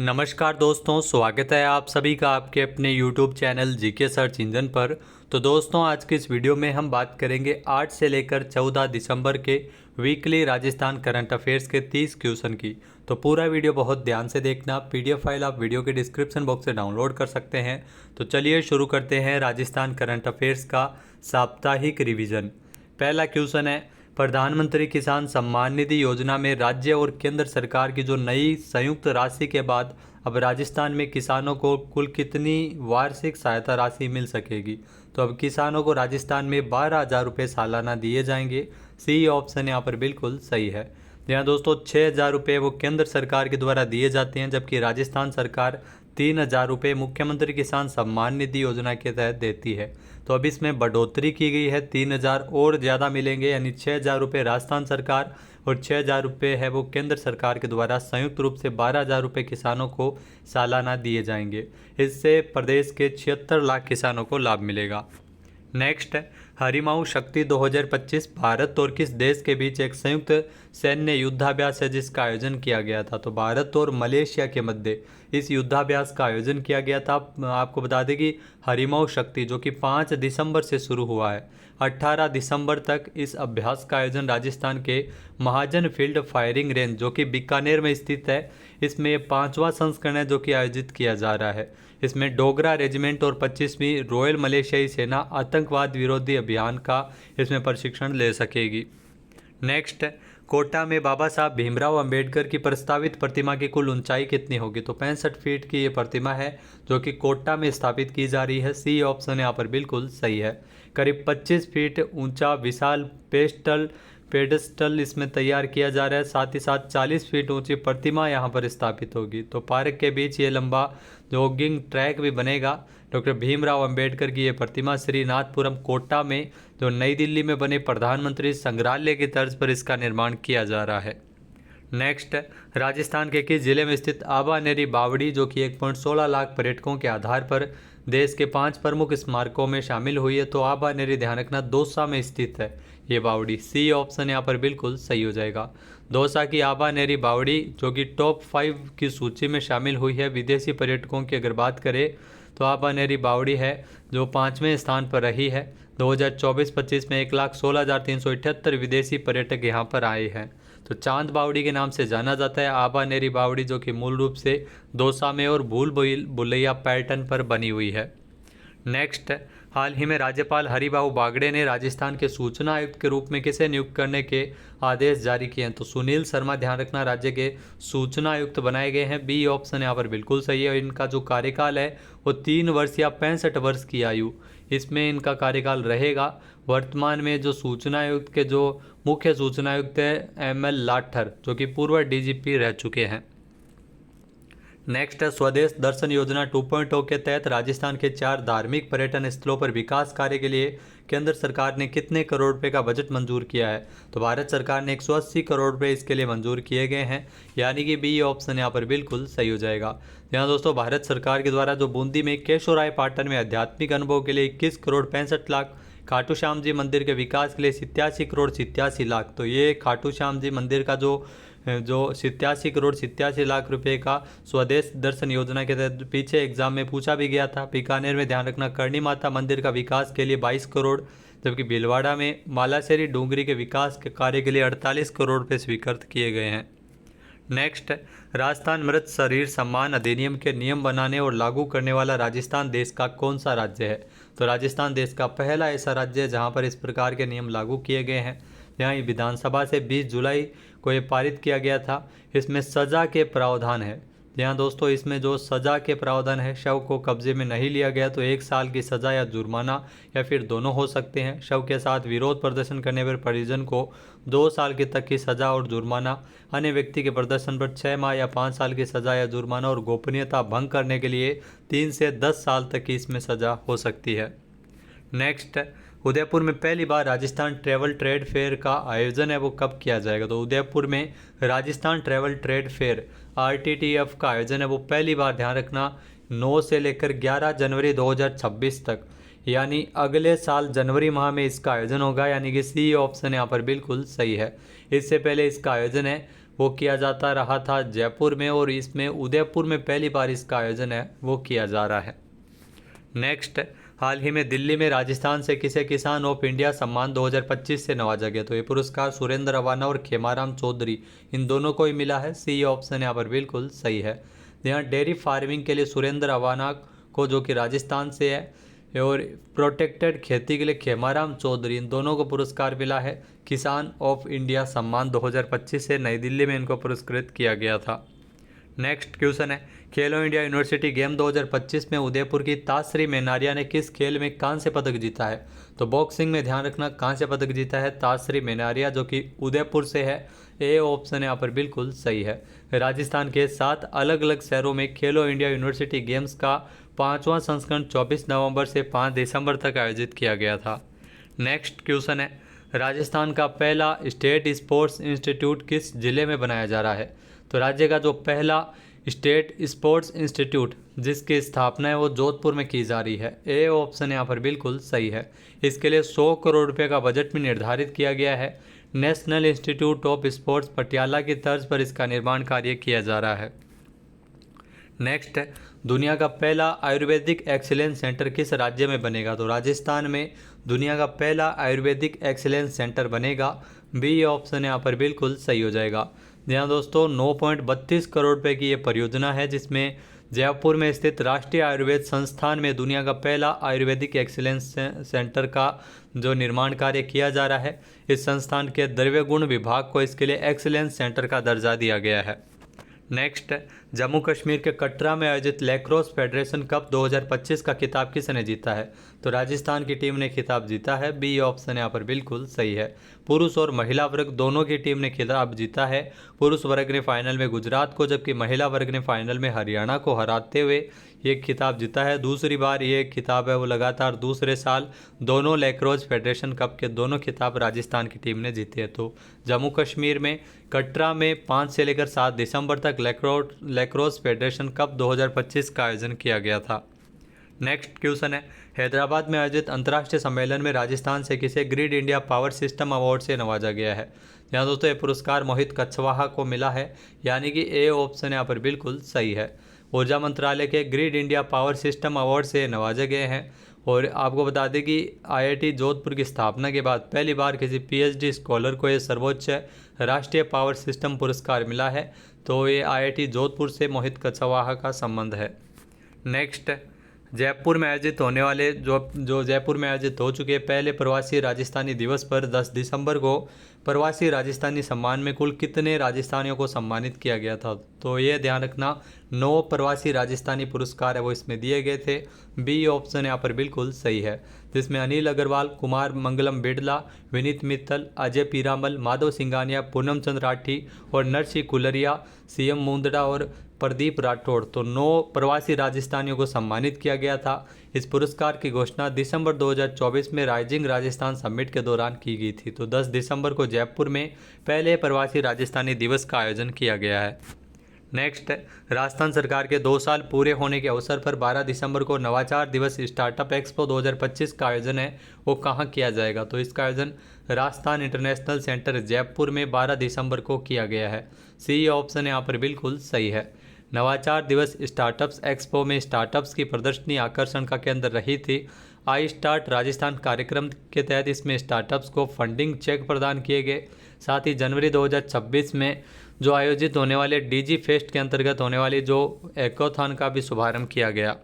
नमस्कार दोस्तों, स्वागत है आप सभी का आपके अपने YouTube channel GK search engine पर। तो दोस्तों, आज की इस वीडियो में हम बात करेंगे 8 से लेकर 14 दिसंबर के वीकली राजस्थान करंट अफेयर्स के 30 क्वेश्चन की। तो पूरा वीडियो बहुत ध्यान से देखना। PDF फाइल आप वीडियो के डिस्क्रिप्शन बॉक्स से डाउनलोड कर सकते हैं। तो चलिए शुरू करते हैं राजस्थान करंट अफेयर्स का साप्ताहिक रिविज़न। पहला क्वेश्चन है, प्रधानमंत्री किसान सम्मान निधि योजना में राज्य और केंद्र सरकार की जो नई संयुक्त राशि के बाद अब राजस्थान में किसानों को कुल कितनी वार्षिक सहायता राशि मिल सकेगी। तो अब किसानों को राजस्थान में 12,000 रुपये सालाना दिए जाएंगे। सी ऑप्शन यहाँ पर बिल्कुल सही है। यहाँ दोस्तों 6,000 रुपये वो केंद्र सरकार के द्वारा दिए जाते हैं, जबकि राजस्थान सरकार 3,000 रुपये मुख्यमंत्री किसान सम्मान निधि योजना के तहत देती है। तो अब इसमें बढ़ोतरी की गई है, 3,000 और ज़्यादा मिलेंगे, यानी 6,000 रुपये राजस्थान सरकार और 6,000 रुपये है वो केंद्र सरकार के द्वारा संयुक्त रूप से 12,000 रुपये किसानों को सालाना दिए जाएंगे। इससे प्रदेश के 76 लाख किसानों को लाभ मिलेगा। नेक्स्ट है, हरिमाऊ शक्ति 2025 भारत और किस देश के बीच एक संयुक्त सैन्य युद्धाभ्यास है जिसका आयोजन किया गया था। तो भारत और मलेशिया के मध्य इस युद्धाभ्यास का आयोजन किया गया था। आपको बता दें कि हरिमाऊ शक्ति जो कि 5 दिसंबर से शुरू हुआ है, 18 दिसंबर तक इस अभ्यास का आयोजन राजस्थान के महाजन फील्ड फायरिंग रेंज जो कि बीकानेर में स्थित है, इसमें 5वां संस्करण है जो कि आयोजित किया जा रहा है। इसमें डोगरा रेजिमेंट और 25वीं रॉयल मलेशियाई सेना आतंकवाद विरोधी अभियान का इसमें प्रशिक्षण ले सकेगी। नेक्स्ट, कोटा में बाबा साहब भीमराव अंबेडकर की प्रस्तावित प्रतिमा की कुल ऊंचाई कितनी होगी। तो 65 फीट की ये प्रतिमा है जो कि कोटा में स्थापित की जा रही है। सी ऑप्शन यहाँ पर बिल्कुल सही है। करीब 25 फीट ऊंचा विशाल पेडेस्टल इसमें तैयार किया जा रहा है। साथ ही साथ 40 फीट ऊंची प्रतिमा यहाँ पर स्थापित होगी। तो पार्क के बीच ये लंबा जॉगिंग ट्रैक भी बनेगा। डॉक्टर भीमराव अंबेडकर की ये प्रतिमा श्रीनाथपुरम कोटा में जो नई दिल्ली में बने प्रधानमंत्री संग्रहालय की तर्ज पर इसका निर्माण किया जा रहा है। नेक्स्ट, राजस्थान के किस जिले में स्थित आबानेरी बावड़ी जो कि 1.16 लाख पर्यटकों के आधार पर देश के 5 प्रमुख स्मारकों में शामिल हुई है। तो आबानेरी, ध्यान रखना, दौसा में स्थित है ये बावड़ी। सी ऑप्शन यहाँ पर बिल्कुल सही हो जाएगा। दौसा की आबानेरी बावड़ी जो कि टॉप 5 की सूची में शामिल हुई है विदेशी पर्यटकों की अगर बात करें तो आबानेरी बावड़ी है जो 5वें स्थान पर रही है। 2024-25 में 1,16,378 विदेशी पर्यटक यहाँ पर आए हैं। तो चांद बावड़ी के नाम से जाना जाता है आबानेरी बावड़ी, जो कि मूल रूप से दौसा में और भूल भुलैया पैटर्न पर बनी हुई है। नेक्स्ट, हाल ही में राज्यपाल हरिभाऊ बागड़े ने राजस्थान के सूचना आयुक्त के रूप में किसे नियुक्त करने के आदेश जारी किए हैं। तो सुनील शर्मा, ध्यान रखना, राज्य के सूचना आयुक्त बनाए गए हैं। बी ऑप्शन यहाँ पर बिल्कुल सही है। और इनका जो कार्यकाल है वो 3 वर्ष या 65 वर्ष की आयु इसमें इनका कार्यकाल रहेगा। वर्तमान में जो सूचना आयुक्त के जो मुख्य सूचना आयुक्त है ML लाठर जो कि पूर्व DGP रह चुके हैं। नेक्स्ट है, स्वदेश दर्शन योजना 2.0 के तहत राजस्थान के 4 धार्मिक पर्यटन स्थलों पर विकास कार्य के लिए केंद्र सरकार ने कितने करोड़ रुपए का बजट मंजूर किया है। तो भारत सरकार ने 180 करोड़ रुपए इसके लिए मंजूर किए गए हैं, यानी कि बी ऑप्शन यहाँ पर बिल्कुल सही हो जाएगा। यहाँ दोस्तों भारत सरकार के द्वारा जो बूंदी में केशोराय पाटन में आध्यात्मिक अनुभव के लिए 21 करोड़ 65 लाख, खाटू श्याम जी मंदिर के विकास के लिए 87 करोड़ 87 लाख। तो ये खाटू श्याम जी मंदिर का जो 87 करोड़ 87 लाख रुपए का स्वदेश दर्शन योजना के तहत पीछे एग्जाम में पूछा भी गया था। बीकानेर में, ध्यान रखना, करणी माता मंदिर का विकास के लिए 22 करोड़, जबकि भीलवाड़ा में मालाशेरी डूंगरी के विकास के कार्य के लिए 48 करोड़ रुपये स्वीकृत किए गए हैं। नेक्स्ट, राजस्थान मृत शरीर सम्मान अधिनियम के नियम बनाने और लागू करने वाला राजस्थान देश का कौन सा राज्य है। तो राजस्थान देश का पहला ऐसा राज्य है जहां पर इस प्रकार के नियम लागू किए गए हैं। यहाँ विधानसभा से 20 जुलाई को ये पारित किया गया था। इसमें सजा के प्रावधान है। यहाँ दोस्तों इसमें जो सजा के प्रावधान है, शव को कब्जे में नहीं लिया गया तो 1 साल की सजा या जुर्माना या फिर दोनों हो सकते हैं। शव के साथ विरोध प्रदर्शन करने पर परिजन को 2 साल की तक की सजा और जुर्माना, अन्य व्यक्ति के प्रदर्शन पर 6 माह या 5 साल की सजा या जुर्माना और गोपनीयता भंग करने के लिए 3 से 10 साल तक की इसमें सजा हो सकती है। नेक्स्ट, उदयपुर में पहली बार राजस्थान ट्रैवल ट्रेड फेयर का आयोजन है वो कब किया जाएगा। तो उदयपुर में Rajasthan travel trade fair RTTF का आयोजन है वो पहली बार, ध्यान रखना, 9 से लेकर 11 जनवरी 2026 तक, यानी अगले साल जनवरी माह में इसका आयोजन होगा, यानी कि सी ऑप्शन यहाँ पर बिल्कुल सही है। इससे पहले इसका आयोजन है वो किया जाता रहा था जयपुर में, और इसमें उदयपुर में पहली बार इसका आयोजन है वो किया जा रहा है। नेक्स्ट, हाल ही में दिल्ली में राजस्थान से किसे किसान ऑफ इंडिया सम्मान 2025 से नवाजा गया? तो ये पुरस्कार सुरेंद्र अवाना और खेमाराम चौधरी इन दोनों को ही मिला है। सी ऑप्शन यहाँ पर बिल्कुल सही है। यहाँ डेयरी फार्मिंग के लिए सुरेंद्र अवाना को, जो कि राजस्थान से है, और प्रोटेक्टेड खेती के लिए खेमाराम चौधरी, इन दोनों को पुरस्कार मिला है। किसान ऑफ इंडिया सम्मान 2025 से नई दिल्ली में इनको पुरस्कृत किया गया था। नेक्स्ट क्वेश्चन है, खेलो इंडिया यूनिवर्सिटी गेम 2025 में उदयपुर की तासरी मेनारिया ने किस खेल में कांस्य पदक जीता है? तो बॉक्सिंग में ध्यान रखना, कांस्य पदक जीता है तासरी मेनारिया, जो कि उदयपुर से है। ए ऑप्शन यहाँ पर बिल्कुल सही है। राजस्थान के 7 अलग अलग शहरों में खेलो इंडिया यूनिवर्सिटी गेम्स का 5वां संस्करण 24 नवंबर से 5 दिसंबर तक आयोजित किया गया था। नेक्स्ट क्वेश्चन है, राजस्थान का पहला स्टेट स्पोर्ट्स इंस्टीट्यूट किस जिले में बनाया जा रहा है? तो राज्य का जो पहला स्टेट स्पोर्ट्स इंस्टीट्यूट जिसकी स्थापना है वो जोधपुर में की जा रही है। ए ऑप्शन यहाँ पर बिल्कुल सही है। इसके लिए 100 करोड़ रुपए का बजट में निर्धारित किया गया है। National institute of sports Patiala की तर्ज पर इसका निर्माण कार्य किया जा रहा है। नेक्स्ट है, दुनिया का पहला आयुर्वेदिक एक्सीलेंस सेंटर किस राज्य में बनेगा? तो राजस्थान में दुनिया का पहला आयुर्वेदिक एक्सीलेंस सेंटर बनेगा। बी ऑप्शन यहाँ पर बिल्कुल सही हो जाएगा। यहाँ दोस्तों 9.32 करोड़ रुपए की ये परियोजना है, जिसमें जयपुर में स्थित राष्ट्रीय आयुर्वेद संस्थान में दुनिया का पहला आयुर्वेदिक एक्सीलेंस सेंटर का जो निर्माण कार्य किया जा रहा है। इस संस्थान के द्रव्य गुण विभाग को इसके लिए एक्सीलेंस सेंटर का दर्जा दिया गया है। नेक्स्ट, जम्मू कश्मीर के कटरा में आयोजित लैक्रोस फेडरेशन कप 2025 का खिताब किसने जीता है? तो राजस्थान की टीम ने खिताब जीता है। बी ऑप्शन यहाँ पर बिल्कुल सही है। पुरुष और महिला वर्ग दोनों की टीम ने खिताब जीता है। पुरुष वर्ग ने फाइनल में गुजरात को, जबकि महिला वर्ग ने फाइनल में हरियाणा को हराते हुए ये खिताब जीता है। दूसरी बार ये खिताब है वो लगातार दूसरे साल दोनों लैक्रोस फेडरेशन कप के दोनों खिताब राजस्थान की टीम ने जीते हैं। तो जम्मू कश्मीर में कटरा में 5 से लेकर 7 दिसंबर तक लैक्रोस फेडरेशन कप 2025 का आयोजन किया गया था। नेक्स्ट क्वेश्चन है, हैदराबाद में आयोजित अंतर्राष्ट्रीय सम्मेलन में राजस्थान से किसे grid India power system award से नवाजा गया है? यहाँ दोस्तों ये पुरस्कार मोहित कछवाहा को मिला है, यानी कि ए ऑप्शन यहाँ पर बिल्कुल सही है। ऊर्जा मंत्रालय के grid India power system award से नवाजे गए हैं। और आपको बता दें कि आईआईटी जोधपुर की स्थापना के बाद पहली बार किसी पीएचडी स्कॉलर को ये सर्वोच्च राष्ट्रीय पावर सिस्टम पुरस्कार मिला है। तो ये आईआईटी जोधपुर से मोहित कछवाहा का संबंध है। नेक्स्ट, जयपुर में आयोजित होने वाले जो जयपुर में आयोजित हो चुके पहले प्रवासी राजस्थानी दिवस पर 10 दिसंबर को प्रवासी राजस्थानी सम्मान में कुल कितने राजस्थानियों को सम्मानित किया गया था? तो ये ध्यान रखना, 9 प्रवासी राजस्थानी पुरस्कार है वो इसमें दिए गए थे। बी ऑप्शन यहाँ पर बिल्कुल सही है, जिसमें अनिल अग्रवाल, कुमार मंगलम बिड़ला, विनीत मित्तल, अजय पीरामल, माधव सिंघानिया, पूनम चंद राठी और नरसिंह कुलरिया, सीएम मुंदड़ा और प्रदीप राठौड़, तो 9 प्रवासी राजस्थानियों को सम्मानित किया गया था। इस पुरस्कार की घोषणा दिसंबर 2024 में राइजिंग राजस्थान समिट के दौरान की गई थी। तो 10 दिसंबर को जयपुर में पहले प्रवासी राजस्थानी दिवस का आयोजन किया गया है। नेक्स्ट, राजस्थान सरकार के 2 साल पूरे होने के अवसर पर 12 दिसंबर को नवाचार दिवस स्टार्टअप एक्सपो 2025 का आयोजन है वो कहाँ किया जाएगा? तो इसका आयोजन राजस्थान इंटरनेशनल सेंटर जयपुर में 12 दिसंबर को किया गया है। सी ऑप्शन यहाँ पर बिल्कुल सही है। नवाचार दिवस स्टार्टअप्स एक्सपो में स्टार्टअप्स की प्रदर्शनी आकर्षण का केंद्र रही थी। आई स्टार्ट राजस्थान कार्यक्रम के तहत इसमें स्टार्टअप्स को फंडिंग चेक प्रदान किए गए। साथ ही जनवरी 2026 में जो आयोजित होने वाले डीजी फेस्ट के अंतर्गत होने वाली जो एकॉथॉन का भी शुभारंभ किया गया।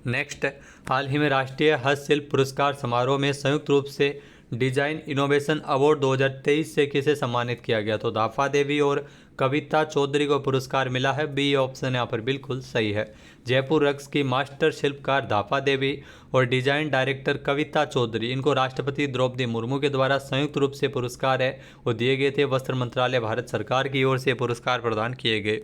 नेक्स्ट, हाल ही में राष्ट्रीय हस्तशिल्प पुरस्कार समारोह में संयुक्त रूप से डिजाइन इनोवेशन अवार्ड 2023 से किसे सम्मानित किया गया? तो दाफा देवी और कविता चौधरी को पुरस्कार मिला है। बी ऑप्शन यहाँ पर बिल्कुल सही है। जयपुर रक्स की मास्टर शिल्पकार दाफा देवी और डिजाइन डायरेक्टर कविता चौधरी, इनको राष्ट्रपति द्रौपदी मुर्मू के द्वारा संयुक्त रूप से पुरस्कार है वो दिए गए थे। वस्त्र मंत्रालय भारत सरकार की ओर से पुरस्कार प्रदान किए गए।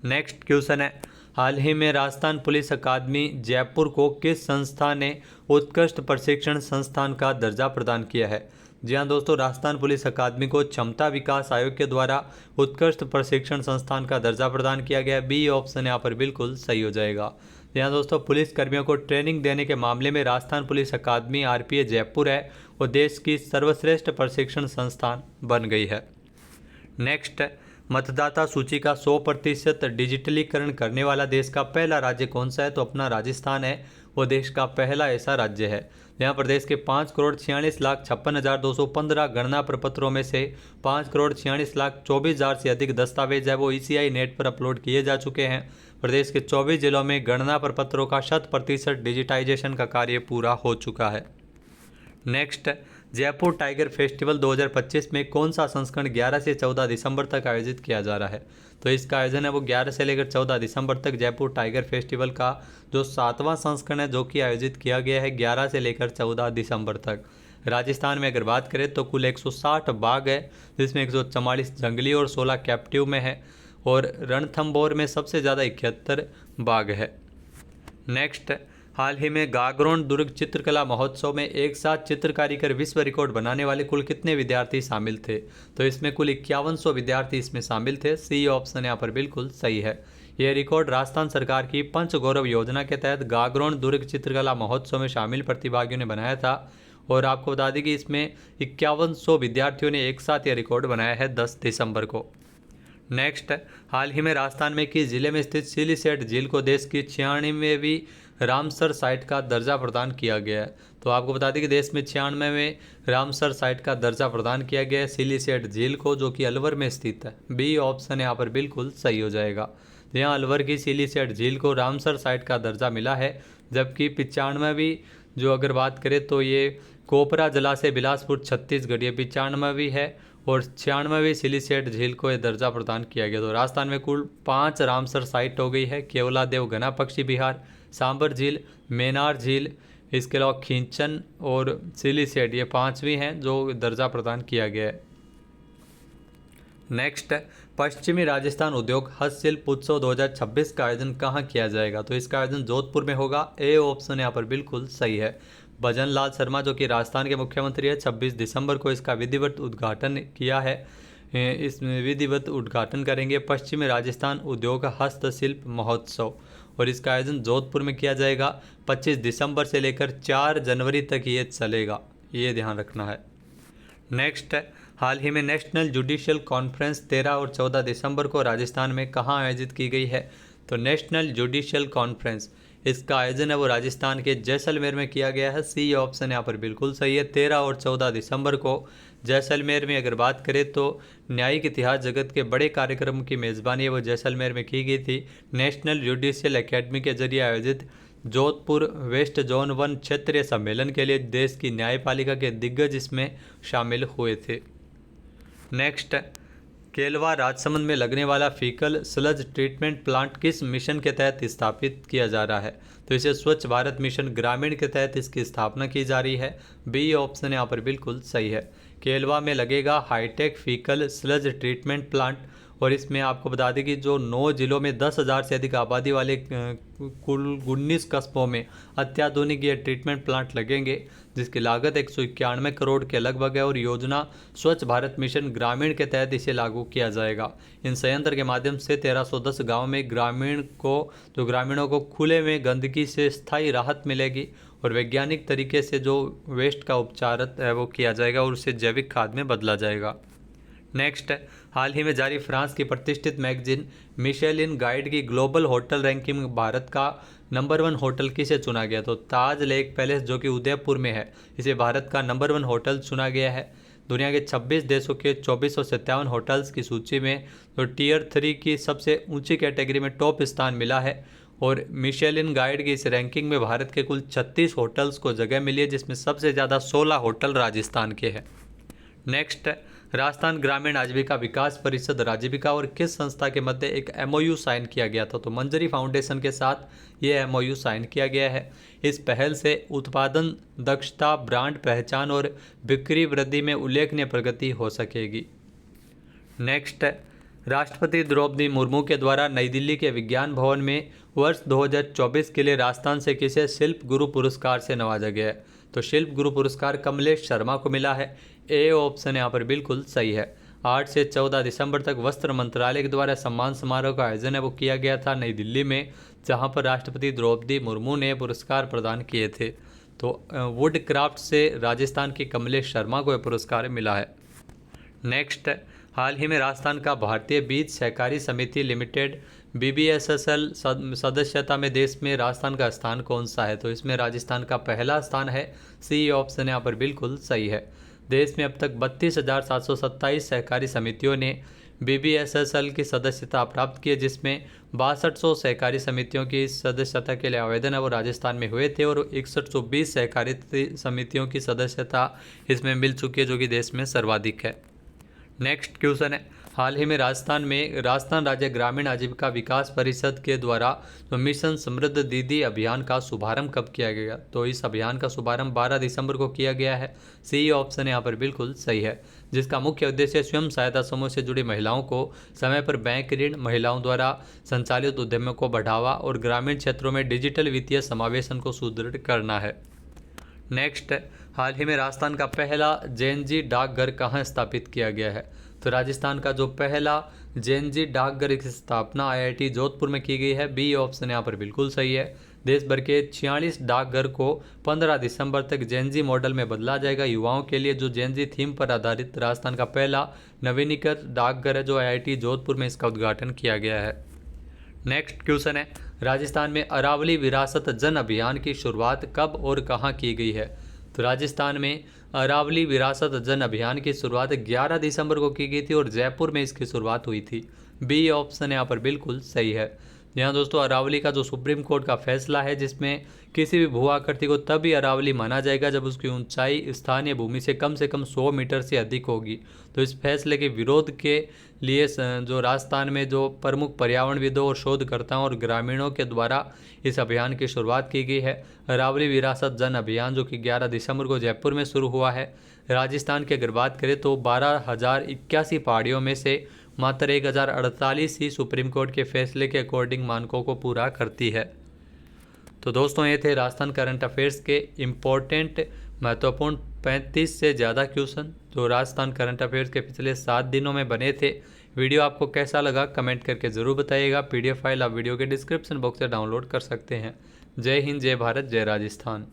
नेक्स्ट क्वेश्चन है, हाल ही में राजस्थान पुलिस अकादमी जयपुर को किस संस्था ने उत्कृष्ट प्रशिक्षण संस्थान का दर्जा प्रदान किया है? जी हाँ दोस्तों, राजस्थान पुलिस अकादमी को क्षमता विकास आयोग के द्वारा उत्कृष्ट प्रशिक्षण संस्थान का दर्जा प्रदान किया गया। बी ऑप्शन यहाँ पर बिल्कुल सही हो जाएगा। यहाँ दोस्तों, पुलिस कर्मियों को ट्रेनिंग देने के मामले में राजस्थान पुलिस अकादमी आरपीए जयपुर है वो देश की सर्वश्रेष्ठ प्रशिक्षण संस्थान बन गई है। नेक्स्ट, मतदाता सूची का 100% डिजिटलीकरण करने वाला देश का पहला राज्य कौन सा है? तो अपना राजस्थान है वो देश का पहला ऐसा राज्य है। यहाँ प्रदेश के 5,46,56,215 गणना प्रपत्रों में से 5,46,24,000 से अधिक दस्तावेज है वो ECI नेट पर अपलोड किए जा चुके हैं। प्रदेश के 24 जिलों में गणना प्रपत्रों का 100% डिजिटाइजेशन का कार्य पूरा हो चुका है। नेक्स्ट, जयपुर टाइगर फेस्टिवल 2025 में कौन सा संस्करण 11 से 14 दिसंबर तक आयोजित किया जा रहा है? तो इसका आयोजन है वो 11 से लेकर 14 दिसंबर तक जयपुर टाइगर फेस्टिवल का जो 7वां संस्करण है जो कि आयोजित किया गया है 11 से लेकर 14 दिसंबर तक। राजस्थान में अगर बात करें तो कुल 160 बाघ है, जिसमें 144 जंगली और 16 कैप्टिव में है, और रणथंभौर में सबसे ज़्यादा 71 बाघ है। नेक्स्ट, हाल ही में गागरोन दुर्ग चित्रकला महोत्सव में एक साथ चित्रकारी कर विश्व रिकॉर्ड बनाने वाले कुल कितने विद्यार्थी शामिल थे? तो इसमें कुल 5100 विद्यार्थी इसमें शामिल थे। सी ऑप्शन यहाँ पर बिल्कुल सही है। यह रिकॉर्ड राजस्थान सरकार की पंच गौरव योजना के तहत गागरोन दुर्ग चित्रकला महोत्सव में शामिल प्रतिभागियों ने बनाया था, और आपको बता दें कि इसमें 5100 विद्यार्थियों ने एक साथ यह रिकॉर्ड बनाया है 10 दिसंबर को। नेक्स्ट, हाल ही में राजस्थान में किस जिले में स्थित सिलीसेट झील को देश की 96वीं रामसर साइट का दर्जा प्रदान किया गया है? तो आपको बता दें कि देश में 96वें रामसर साइट का दर्जा प्रदान किया गया है सिलीसेट झील को, जो कि अलवर में स्थित है। बी ऑप्शन यहाँ पर बिल्कुल सही हो जाएगा। यहाँ अलवर की सिलीसेट झील को रामसर साइट का दर्जा मिला है, जबकि 95वीं जो अगर बात करें तो ये कोपरा जलाशय बिलासपुर छत्तीसगढ़ ये 95वीं है, और 96वीं सिलीसेट झील को यह दर्जा प्रदान किया गया। तो राजस्थान में कुल 5 रामसर साइट हो गई है। केवलादेव घना पक्षी विहार, सांबर झील, मेनार झील, इसके अलावा खींचन और सिलीसेट ये 5वीं हैं जो दर्जा प्रदान किया गया है। नेक्स्ट, पश्चिमी राजस्थान उद्योग हस्तशिल्प उत्सव 2026 का आयोजन कहाँ किया जाएगा? तो इसका आयोजन जोधपुर में होगा। ए ऑप्शन यहाँ पर बिल्कुल सही है। भजन लाल शर्मा जो कि राजस्थान के मुख्यमंत्री है 26 दिसंबर को इसका विधिवत उद्घाटन किया है। इस विधिवत उद्घाटन करेंगे पश्चिमी राजस्थान उद्योग हस्तशिल्प महोत्सव, और इसका आयोजन जोधपुर में किया जाएगा। 25 दिसंबर से लेकर 4 जनवरी तक ये चलेगा, ये ध्यान रखना है। नेक्स्ट, हाल ही में नेशनल जुडिशियल कॉन्फ्रेंस 13 और 14 दिसंबर को राजस्थान में कहाँ आयोजित की गई है? तो नेशनल जुडिशियल कॉन्फ्रेंस इसका आयोजन है वो राजस्थान के जैसलमेर में किया गया है। सी ऑप्शन यहाँ पर बिल्कुल सही है। 13 और 14 दिसंबर को जैसलमेर में अगर बात करें तो न्यायिक इतिहास जगत के बड़े कार्यक्रम की मेज़बानी वो जैसलमेर में की गई थी। नेशनल जुडिशियल एकेडमी के जरिए आयोजित जोधपुर वेस्ट जोन 1 क्षेत्रीय सम्मेलन के लिए देश की न्यायपालिका के दिग्गज इसमें शामिल हुए थे। नेक्स्ट, केलवा राजसमंद में लगने वाला फीकल स्लज ट्रीटमेंट प्लांट किस मिशन के तहत स्थापित किया जा रहा है? तो इसे स्वच्छ भारत मिशन ग्रामीण के तहत इसकी स्थापना की जा रही है। बी ऑप्शन यहाँ पर बिल्कुल सही है। केलवा में लगेगा hi tech faecal sludge treatment plant, और इसमें आपको बता दें कि जो 9 जिलों में 10,000 से अधिक आबादी वाले कुल 19 कस्बों में अत्याधुनिक ये ट्रीटमेंट प्लांट लगेंगे, जिसकी लागत 191 करोड़ के लगभग है, और योजना स्वच्छ भारत मिशन ग्रामीण के तहत इसे लागू किया जाएगा। इन संयंत्र के माध्यम से 1310 गाँव में ग्रामीणों को खुले में गंदगी से स्थायी राहत मिलेगी, और वैज्ञानिक तरीके से जो वेस्ट का उपचार है वो किया जाएगा और उसे जैविक खाद में बदला जाएगा। नेक्स्ट, हाल ही में जारी फ्रांस की प्रतिष्ठित मैगजीन मिशेलिन गाइड की ग्लोबल होटल रैंकिंग में भारत का नंबर 1 होटल किसे चुना गया? तो ताज लेक पैलेस जो कि उदयपुर में है, इसे भारत का नंबर 1 होटल चुना गया है। दुनिया के 26 देशों के 2457 होटल्स की सूची में तो टियर 3 की सबसे ऊंची कैटेगरी में टॉप स्थान मिला है, और मिशेलिन गाइड की इस रैंकिंग में भारत के कुल 36 होटल्स को जगह मिली है, जिसमें सबसे ज़्यादा 16 होटल राजस्थान के हैं। नेक्स्ट, राजस्थान ग्रामीण आजीविका विकास परिषद राजीविका और किस संस्था के मध्य एक MOU साइन किया गया था? तो मंजरी फाउंडेशन के साथ ये MOU साइन किया गया है। इस पहल से उत्पादन दक्षता, ब्रांड पहचान और बिक्री वृद्धि में उल्लेखनीय प्रगति हो सकेगी। नेक्स्ट, राष्ट्रपति द्रौपदी मुर्मू के द्वारा नई दिल्ली के विज्ञान भवन में वर्ष 2024 के लिए राजस्थान से किसे शिल्प गुरु पुरस्कार से नवाजा गया है? तो शिल्प गुरु पुरस्कार कमलेश शर्मा को मिला है। ए ऑप्शन यहाँ पर बिल्कुल सही है। 8 से 14 दिसंबर तक वस्त्र मंत्रालय के द्वारा सम्मान समारोह का आयोजन है वो किया गया था नई दिल्ली में, जहाँ पर राष्ट्रपति द्रौपदी मुर्मू ने पुरस्कार प्रदान किए थे। तो वुड क्राफ्ट से राजस्थान की कमलेश शर्मा को यह पुरस्कार मिला है। नेक्स्ट, हाल ही में राजस्थान का भारतीय बीज सहकारी समिति लिमिटेड BBSSL सदस्यता में देश में राजस्थान का स्थान कौन सा है? तो इसमें राजस्थान का पहला स्थान है। सी ऑप्शन यहाँ पर बिल्कुल सही है। देश में अब तक 32,727 सहकारी समितियों ने BBSSL की सदस्यता प्राप्त की है, जिसमें 6200 सहकारी समितियों की सदस्यता के लिए आवेदन है वो राजस्थान में हुए थे, और 6120 सहकारी समितियों की सदस्यता इसमें मिल चुकी है, जो कि देश में सर्वाधिक है। नेक्स्ट क्वेश्चन है, हाल ही में राजस्थान राज्य ग्रामीण आजीविका विकास परिषद के द्वारा जो मिशन समृद्ध दीदी अभियान का शुभारंभ कब किया गया? तो इस अभियान का शुभारंभ 12 दिसंबर को किया गया है। सी ऑप्शन यहाँ पर बिल्कुल सही है, जिसका मुख्य उद्देश्य स्वयं सहायता समूह से जुड़ी महिलाओं को समय पर बैंक ऋण, महिलाओं द्वारा संचालित उद्यमों को बढ़ावा और ग्रामीण क्षेत्रों में डिजिटल वित्तीय समावेशन को सुदृढ़ करना है। नेक्स्ट, हाल ही में राजस्थान का पहला जेएनजी डाकघर कहाँ स्थापित किया गया है? तो राजस्थान का जो पहला जेएनजी डाकघर की स्थापना IIT जोधपुर में की गई है। बी ऑप्शन यहाँ पर बिल्कुल सही है। देश भर के 46 डाकघर को 15 दिसंबर तक जेएनजी मॉडल में बदला जाएगा। युवाओं के लिए जो जेएनजी थीम पर आधारित राजस्थान का पहला नवीनीकृत डाकघर है, जो IIT जोधपुर में इसका उद्घाटन किया गया है। नेक्स्ट क्वेश्चन है, राजस्थान में अरावली विरासत जन अभियान की शुरुआत कब और कहाँ की गई है? तो राजस्थान में अरावली विरासत जन अभियान की शुरुआत 11 दिसंबर को की गई थी और जयपुर में इसकी शुरुआत हुई थी। बी ऑप्शन यहाँ पर बिल्कुल सही है। यहाँ दोस्तों अरावली का जो सुप्रीम कोर्ट का फैसला है, जिसमें किसी भी भू आकृति को तभी अरावली माना जाएगा जब उसकी ऊंचाई स्थानीय भूमि से कम 100 मीटर से अधिक होगी। तो इस फैसले के विरोध के लिए जो राजस्थान में जो प्रमुख पर्यावरणविदों और शोधकर्ताओं और ग्रामीणों के द्वारा इस अभियान की शुरुआत की गई है। अरावली विरासत जन अभियान जो कि 11 दिसंबर को जयपुर में शुरू हुआ है। राजस्थान की अगर बात करें तो 12,081 पहाड़ियों में से मात्र 1048 ही सुप्रीम कोर्ट के फैसले के अकॉर्डिंग मानकों को पूरा करती है। तो दोस्तों ये थे राजस्थान करंट अफेयर्स के इम्पोर्टेंट महत्वपूर्ण 35 से ज़्यादा क्वेश्चन जो राजस्थान करंट अफेयर्स के पिछले 7 दिनों में बने थे। वीडियो आपको कैसा लगा कमेंट करके ज़रूर बताइएगा। PDF फाइल आप वीडियो के डिस्क्रिप्शन बॉक्स से डाउनलोड कर सकते हैं। जय हिंद, जय भारत, जय राजस्थान।